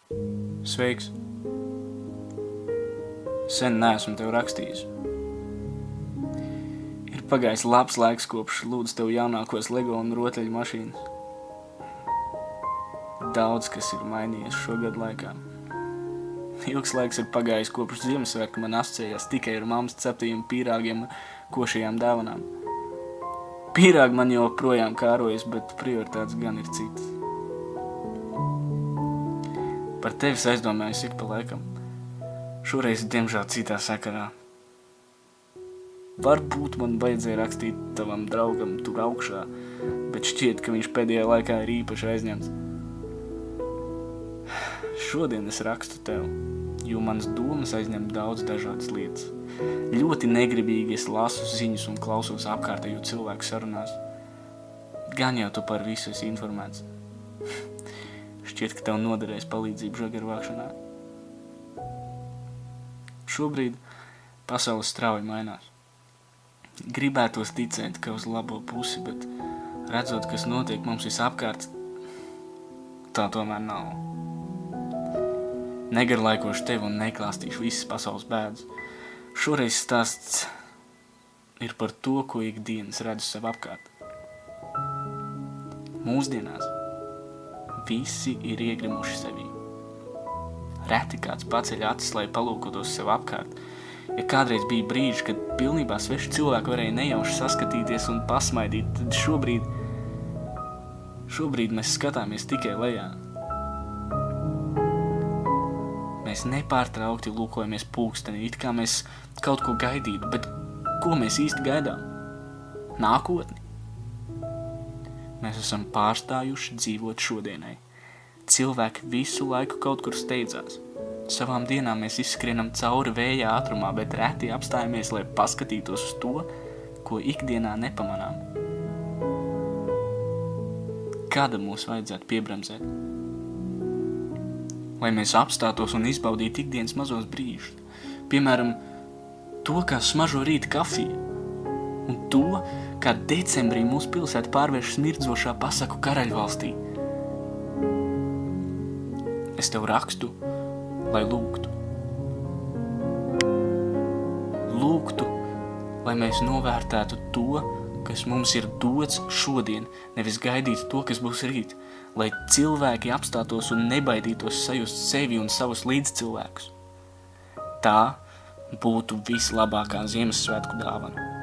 Sveiks! Sen neesmu tev rakstījis. Ir pagājis labs laiks, kopš lūdzu tev jaunākos Lego un rotaļu mašīnas. Daudz, kas ir mainījies šogad laikā. Ilgs laiks ir pagājis, kopš Ziemassvētku man asociējās tikai ar mammas ceptajiem pīrāgiem košajām dāvanām. Pīrāgi man joprojām kārojas, bet prioritātes gan ir citas. Par tevis aizdomājos ik pa laikam. Šoreiz, diemžēl, citā sakarā. Varbūt man vajadzēja rakstīt tavam draugam tur augšā, bet šķiet, ka viņš pēdējā laikā ir īpaši aizņemts. Šodien es rakstu tev, jo manas domas aizņem daudz dažādas lietas. Ļoti negribīgi es lasu ziņas un klausos apkārtējo cilvēku sarunās. Gan jau tu par visu esi informēts. Šķiet, ka tev noderēs palīdzību žagaru vākšanā. Šobrīd pasaules strauji mainās. Gribētos ticēt, ka uz labo pusi, bet redzot, kas notiek mums visapkārt, tā tomēr nav. Negarlaikošu tevi un neklāstīšu visas pasaules bēdas. Šoreiz stāsts ir par to, ko ikdienas redzu sev apkārt. Mūsdienās visi ir iegrimuši sevī. Reti kāds paceļ acis, lai palūkotos sev apkārt. Ja kādreiz bija brīži, kad pilnībā sveši cilvēki varēja nejauši saskatīties un pasmaidīt, tad šobrīd mēs skatāmies tikai lejā. Mēs nepārtraukti lūkojamies pulkstenī, it kā mēs kaut ko gaidītu, bet ko mēs īsti gaidām? Nākotni. Mēs esam pārstājuši dzīvot šodienai. Cilvēki visu laiku kaut kur steidzās. Savām dienām mēs izskrienam cauri vēja ātrumā, bet reti apstājamies, lai paskatītos uz to, ko ikdienā nepamanām. Kāda mūs vajadzētu piebremzēt? Lai mēs apstātos un izbaudītu ikdienas mazos brīžus. Piemēram, to, kā smažo rīta kafija, un to, kā decembrī mūsu pilsēta pārvērš smirdzošā pasaku karaļvalstī. Es tev rakstu, lai lūgtu. Lūgtu, lai mēs novērtētu to, kas mums ir dots šodien, nevis gaidītu to, kas būs rīt, lai cilvēki apstātos un nebaidītos sajust sevi un savus līdzcilvēkus. Tā būtu vislabākā Ziemassvētku dāvana.